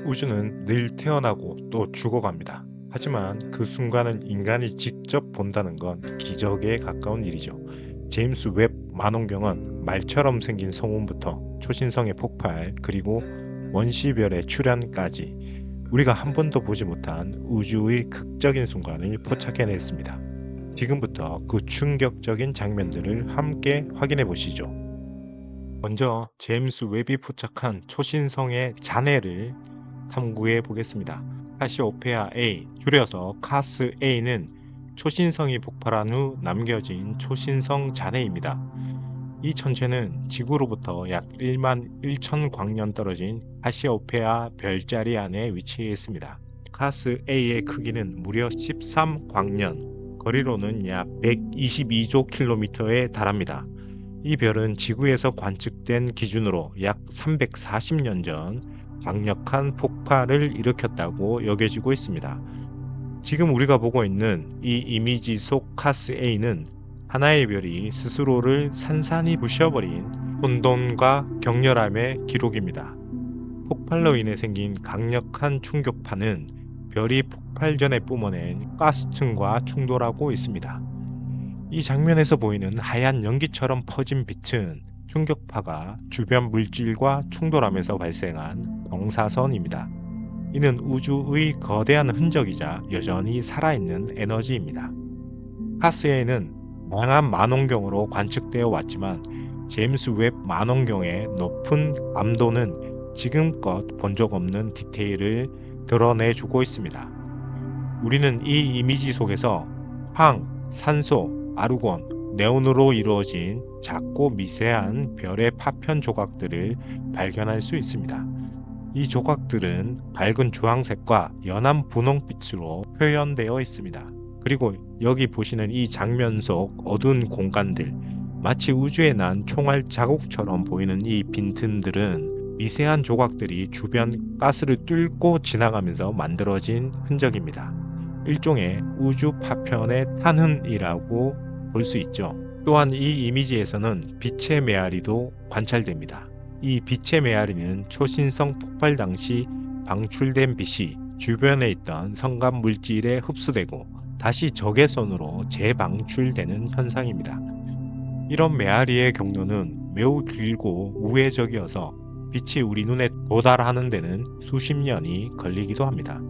우주는 늘 태어나고 또 죽어갑니다. 하지만 그 순간을 인간이 직접 본다는 건 기적에 가까운 일이죠. 제임스 웹 만원경은 말처럼 생긴 성운부터 초신성의 폭발 그리고 원시별의 출현까지 우리가 한 번도 보지 못한 우주의 극적인 순간을 포착해냈습니다. 지금부터 그 충격적인 장면들을 함께 확인해 보시죠. 먼저 제임스 웹이 포착한 초신성의 잔해를 탐구해 보겠습니다. 카시오페아 A, 줄여서 카스 A는 초신성이 폭발한 후 남겨진 초신성 잔해입니다. 이 천체는 지구로부터 약 1만 1천 광년 떨어진 카시오페아 별자리 안에 위치해 있습니다. 카스 A의 크기는 무려 13광년, 거리로는 약 122조 킬로미터에 달합니다. 이 별은 지구에서 관측된 기준으로 약 340년 전 강력한 폭발을 일으켰다고 여겨지고 있습니다. 지금 우리가 보고 있는 이 이미지 속 카스 A는 하나의 별이 스스로를 산산이 부셔버린 혼돈과 격렬함의 기록입니다. 폭발로 인해 생긴 강력한 충격파는 별이 폭발 전에 뿜어낸 가스층과 충돌하고 있습니다. 이 장면에서 보이는 하얀 연기처럼 퍼진 빛은 충격파가 주변 물질과 충돌하면서 발생한 방사선입니다. 이는 우주의 거대한 흔적이자 여전히 살아있는 에너지입니다. 카스에는 다양한 만원경으로 관측되어 왔지만 제임스 웹 만원경의 높은 감도는 지금껏 본 적 없는 디테일을 드러내주고 있습니다. 우리는 이 이미지 속에서 황, 산소, 아르곤, 네온으로 이루어진 작고 미세한 별의 파편 조각들을 발견할 수 있습니다. 이 조각들은 밝은 주황색과 연한 분홍빛으로 표현되어 있습니다. 그리고 여기 보시는 이 장면 속 어두운 공간들, 마치 우주에 난 총알 자국처럼 보이는 이 빈틈들은 미세한 조각들이 주변 가스를 뚫고 지나가면서 만들어진 흔적입니다. 일종의 우주 파편의 탄흔이라고 볼 수 있죠. 또한 이 이미지에서는 빛의 메아리도 관찰됩니다. 이 빛의 메아리는 초신성 폭발 당시 방출된 빛이 주변에 있던 성간 물질에 흡수되고 다시 적외선으로 재방출되는 현상입니다. 이런 메아리의 경로는 매우 길고 우회적이어서 빛이 우리 눈에 도달하는 데는 수십 년이 걸리기도 합니다.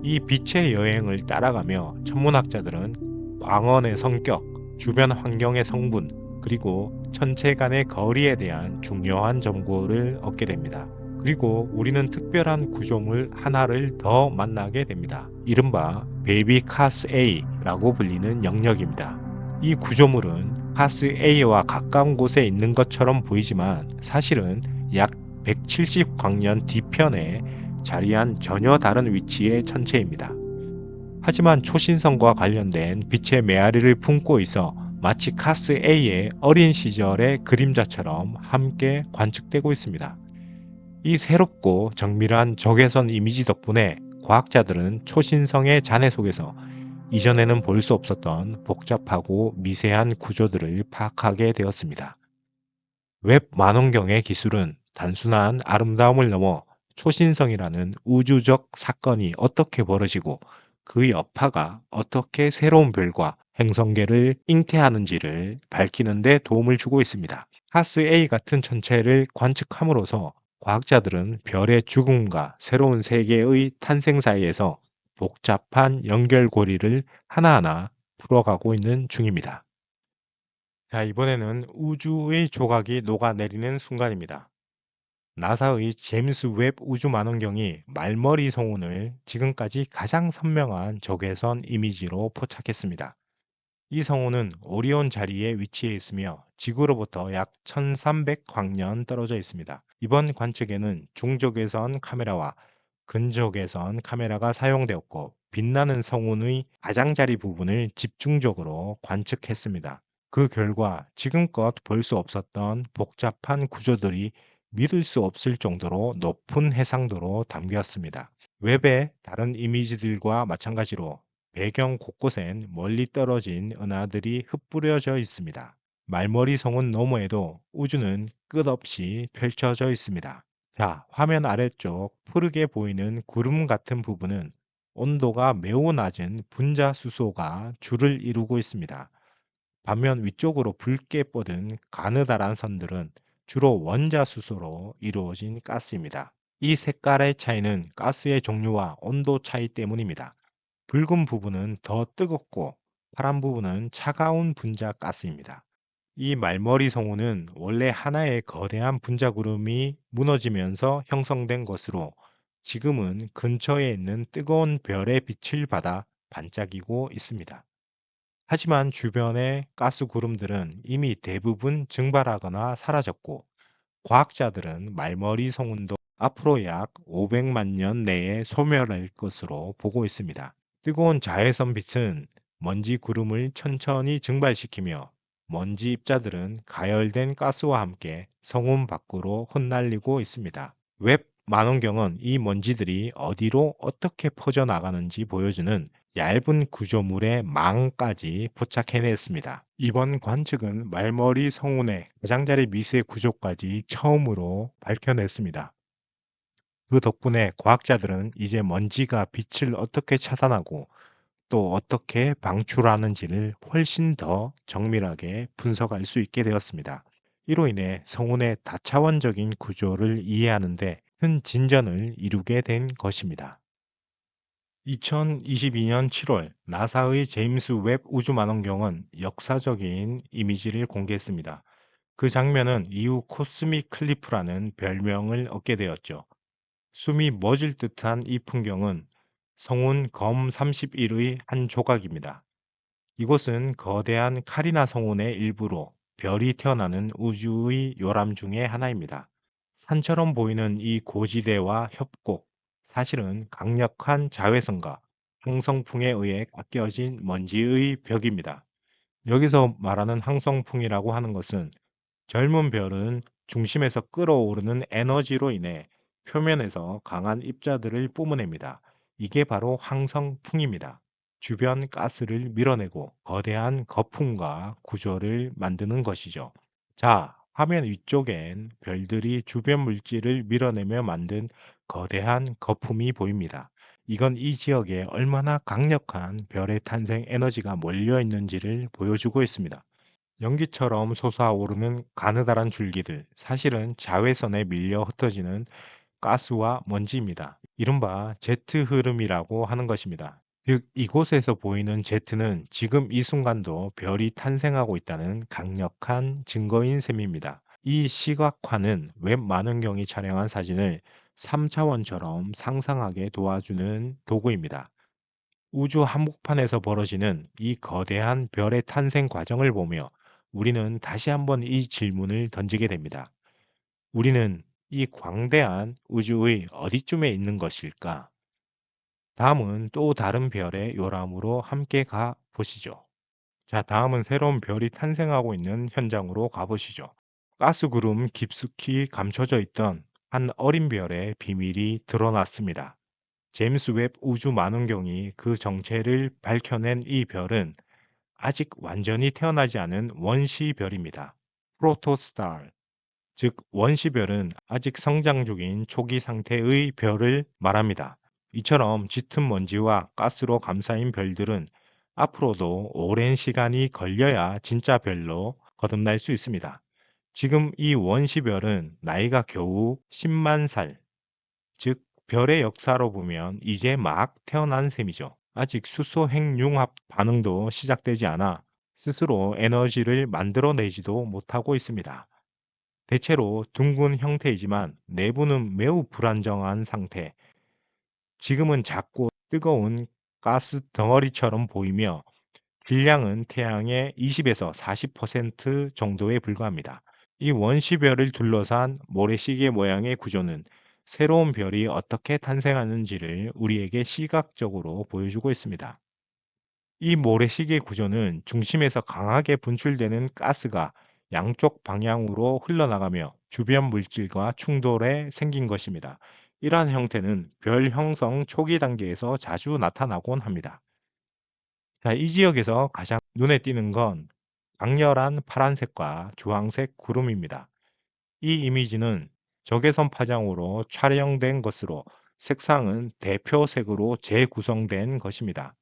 이 빛의 여행을 따라가며 천문학자들은 광원의 성격, 주변 환경의 성분, 그리고 천체 간의 거리에 대한 중요한 정보를 얻게 됩니다. 그리고 우리는 특별한 구조물 하나를 더 만나게 됩니다. 이른바 베이비 카스 A라고 불리는 영역입니다. 이 구조물은 카스 A와 가까운 곳에 있는 것처럼 보이지만 사실은 약 170광년 뒤편에 자리한 전혀 다른 위치의 천체입니다. 하지만 초신성과 관련된 빛의 메아리를 품고 있어 마치 카스 A의 어린 시절의 그림자처럼 함께 관측되고 있습니다. 이 새롭고 정밀한 적외선 이미지 덕분에 과학자들은 초신성의 잔해 속에서 이전에는 볼 수 없었던 복잡하고 미세한 구조들을 파악하게 되었습니다. 웹 만원경의 기술은 단순한 아름다움을 넘어 초신성이라는 우주적 사건이 어떻게 벌어지고 그 여파가 어떻게 새로운 별과 행성계를 잉태하는지를 밝히는 데 도움을 주고 있습니다. 카스 A 같은 천체를 관측함으로써 과학자들은 별의 죽음과 새로운 세계의 탄생 사이에서 복잡한 연결고리를 하나하나 풀어가고 있는 중입니다. 자, 이번에는 우주의 조각이 녹아내리는 순간입니다. 나사의 제임스 웹 우주만원경이 말머리 성운을 지금까지 가장 선명한 적외선 이미지로 포착했습니다. 이 성운은 오리온 자리에 위치해 있으며 지구로부터 약 1300광년 떨어져 있습니다. 이번 관측에는 중적외선 카메라와 근적외선 카메라가 사용되었고 빛나는 성운의 가장자리 부분을 집중적으로 관측했습니다. 그 결과 지금껏 볼 수 없었던 복잡한 구조들이 믿을 수 없을 정도로 높은 해상도로 담겼습니다. 웹의 다른 이미지들과 마찬가지로 배경 곳곳엔 멀리 떨어진 은하들이 흩뿌려져 있습니다. 말머리 성운 너머에도 우주는 끝없이 펼쳐져 있습니다. 자, 화면 아래쪽 푸르게 보이는 구름 같은 부분은 온도가 매우 낮은 분자 수소가 줄을 이루고 있습니다. 반면 위쪽으로 붉게 뻗은 가느다란 선들은 주로 원자 수소로 이루어진 가스입니다. 이 색깔의 차이는 가스의 종류와 온도 차이 때문입니다. 붉은 부분은 더 뜨겁고 파란 부분은 차가운 분자 가스입니다. 이 말머리 성운은 원래 하나의 거대한 분자구름이 무너지면서 형성된 것으로 지금은 근처에 있는 뜨거운 별의 빛을 받아 반짝이고 있습니다. 하지만 주변의 가스 구름들은 이미 대부분 증발하거나 사라졌고, 과학자들은 말머리 성운도 앞으로 약 500만 년 내에 소멸할 것으로 보고 있습니다. 뜨거운 자외선 빛은 먼지 구름을 천천히 증발시키며 먼지 입자들은 가열된 가스와 함께 성운 밖으로 흩날리고 있습니다. 웹 망원경은 이 먼지들이 어디로 어떻게 퍼져나가는지 보여주는 얇은 구조물의 망까지 포착해냈습니다. 이번 관측은 말머리 성운의 가장자리 미세 구조까지 처음으로 밝혀냈습니다. 그 덕분에 과학자들은 이제 먼지가 빛을 어떻게 차단하고 또 어떻게 방출하는지를 훨씬 더 정밀하게 분석할 수 있게 되었습니다. 이로 인해 성운의 다차원적인 구조를 이해하는 데 큰 진전을 이루게 된 것입니다. 2022년 7월 나사의 제임스 웹 우주만원경은 역사적인 이미지를 공개했습니다. 그 장면은 이후 코스믹 클리프라는 별명을 얻게 되었죠. 숨이 멎을 듯한 이 풍경은 성운 검 31의 한 조각입니다. 이곳은 거대한 카리나 성운의 일부로 별이 태어나는 우주의 요람 중의 하나입니다. 산처럼 보이는 이 고지대와 협곡, 사실은 강력한 자외선과 항성풍에 의해 깎여진 먼지의 벽입니다. 여기서 말하는 항성풍이라고 하는 것은 젊은 별은 중심에서 끌어오르는 에너지로 인해 표면에서 강한 입자들을 뿜어냅니다. 이게 바로 항성풍입니다. 주변 가스를 밀어내고 거대한 거품과 구조를 만드는 것이죠. 자, 화면 위쪽엔 별들이 주변 물질을 밀어내며 만든 거대한 거품이 보입니다. 이건 이 지역에 얼마나 강력한 별의 탄생 에너지가 몰려 있는지를 보여주고 있습니다. 연기처럼 솟아오르는 가느다란 줄기들, 사실은 자외선에 밀려 흩어지는 가스와 먼지입니다. 이른바 제트 흐름이라고 하는 것입니다. 즉, 이곳에서 보이는 제트는 지금 이 순간도 별이 탄생하고 있다는 강력한 증거인 셈입니다. 이 시각화는 웹 만원경이 촬영한 사진을 3차원처럼 상상하게 도와주는 도구입니다. 우주 한복판에서 벌어지는 이 거대한 별의 탄생 과정을 보며 우리는 다시 한번 이 질문을 던지게 됩니다. 우리는 이 광대한 우주의 어디쯤에 있는 것일까? 다음은 또 다른 별의 요람으로 함께 가 보시죠. 자, 다음은 새로운 별이 탄생하고 있는 현장으로 가보시죠. 가스구름 깊숙이 감춰져 있던 한 어린 별의 비밀이 드러났습니다. 제임스 웹 우주 망원경이 그 정체를 밝혀낸 이 별은 아직 완전히 태어나지 않은 원시별입니다. 프로토스타, 즉 원시별은 아직 성장 중인 초기 상태의 별을 말합니다. 이처럼 짙은 먼지와 가스로 감싸인 별들은 앞으로도 오랜 시간이 걸려야 진짜 별로 거듭날 수 있습니다. 지금 이 원시별은 나이가 겨우 10만 살, 즉 별의 역사로 보면 이제 막 태어난 셈이죠. 아직 수소 핵융합 반응도 시작되지 않아 스스로 에너지를 만들어내지도 못하고 있습니다. 대체로 둥근 형태이지만 내부는 매우 불안정한 상태. 지금은 작고 뜨거운 가스 덩어리처럼 보이며 질량은 태양의 20에서 40% 정도에 불과합니다. 이 원시별을 둘러싼 모래시계 모양의 구조는 새로운 별이 어떻게 탄생하는지를 우리에게 시각적으로 보여주고 있습니다. 이 모래시계 구조는 중심에서 강하게 분출되는 가스가 양쪽 방향으로 흘러나가며 주변 물질과 충돌해 생긴 것입니다. 이러한 형태는 별 형성 초기 단계에서 자주 나타나곤 합니다. 자, 이 지역에서 가장 눈에 띄는 건 강렬한 파란색과 주황색 구름입니다. 이 이미지는 적외선 파장으로 촬영된 것으로 색상은 대표색으로 재구성된 것입니다.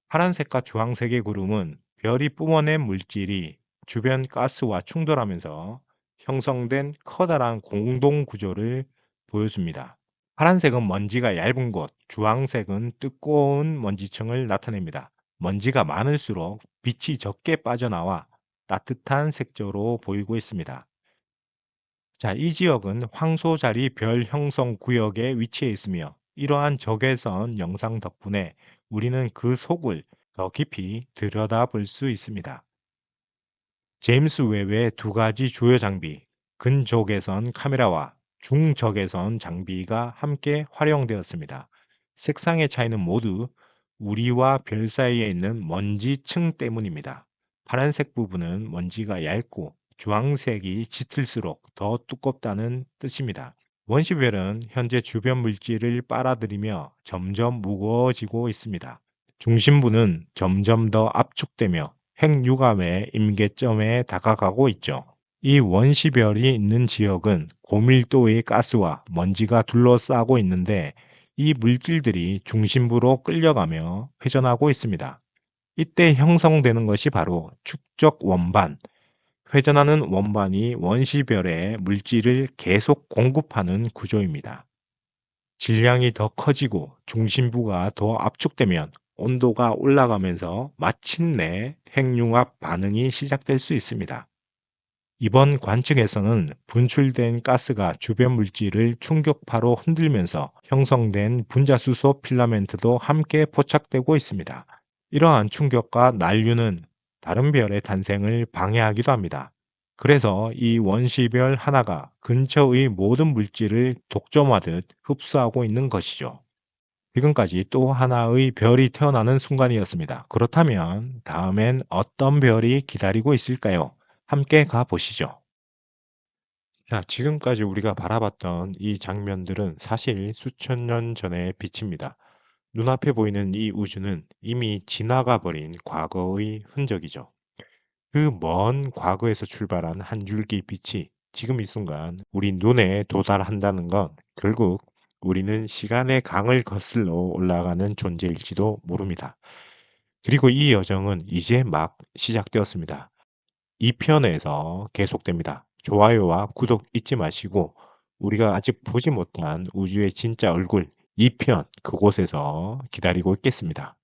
파란색과 주황색의 구름은 별이 뿜어낸 물질이 주변 가스와 충돌하면서 형성된 커다란 공동 구조를 보여줍니다. 파란색은 먼지가 얇은 곳, 주황색은 두꺼운 먼지층을 나타냅니다. 먼지가 많을수록 빛이 적게 빠져나와 따뜻한 색조로 보이고 있습니다. 자, 이 지역은 황소자리 별 형성 구역에 위치해 있으며 이러한 적외선 영상 덕분에 우리는 그 속을 더 깊이 들여다볼 수 있습니다. 제임스 웹의 두 가지 주요 장비, 근적외선 카메라와 중적외선 장비가 함께 활용되었습니다. 색상의 차이는 모두 우리와 별 사이에 있는 먼지층 때문입니다. 파란색 부분은 먼지가 얇고 주황색이 짙을수록 더 두껍다는 뜻입니다. 원시별은 현재 주변 물질을 빨아들이며 점점 무거워지고 있습니다. 중심부는 점점 더 압축되며 핵융합의 임계점에 다가가고 있죠. 이 원시별이 있는 지역은 고밀도의 가스와 먼지가 둘러싸고 있는데 이 물질들이 중심부로 끌려가며 회전하고 있습니다. 이때 형성되는 것이 바로 축적 원반, 회전하는 원반이 원시별에 물질을 계속 공급하는 구조입니다. 질량이 더 커지고 중심부가 더 압축되면 온도가 올라가면서 마침내 핵융합 반응이 시작될 수 있습니다. 이번 관측에서는 분출된 가스가 주변 물질을 충격파로 흔들면서 형성된 분자수소 필라멘트도 함께 포착되고 있습니다. 이러한 충격과 난류는 다른 별의 탄생을 방해하기도 합니다. 그래서 이 원시별 하나가 근처의 모든 물질을 독점하듯 흡수하고 있는 것이죠. 지금까지 또 하나의 별이 태어나는 순간이었습니다. 그렇다면 다음엔 어떤 별이 기다리고 있을까요? 함께 가보시죠. 자, 지금까지 우리가 바라봤던 이 장면들은 사실 수천 년 전의 빛입니다. 눈앞에 보이는 이 우주는 이미 지나가 버린 과거의 흔적이죠. 그 먼 과거에서 출발한 한 줄기 빛이 지금 이 순간 우리 눈에 도달한다는 건 결국 우리는 시간의 강을 거슬러 올라가는 존재일지도 모릅니다. 그리고 이 여정은 이제 막 시작되었습니다. 2편에서 계속됩니다. 좋아요와 구독 잊지 마시고 우리가 아직 보지 못한 우주의 진짜 얼굴 2편 그곳에서 기다리고 있겠습니다.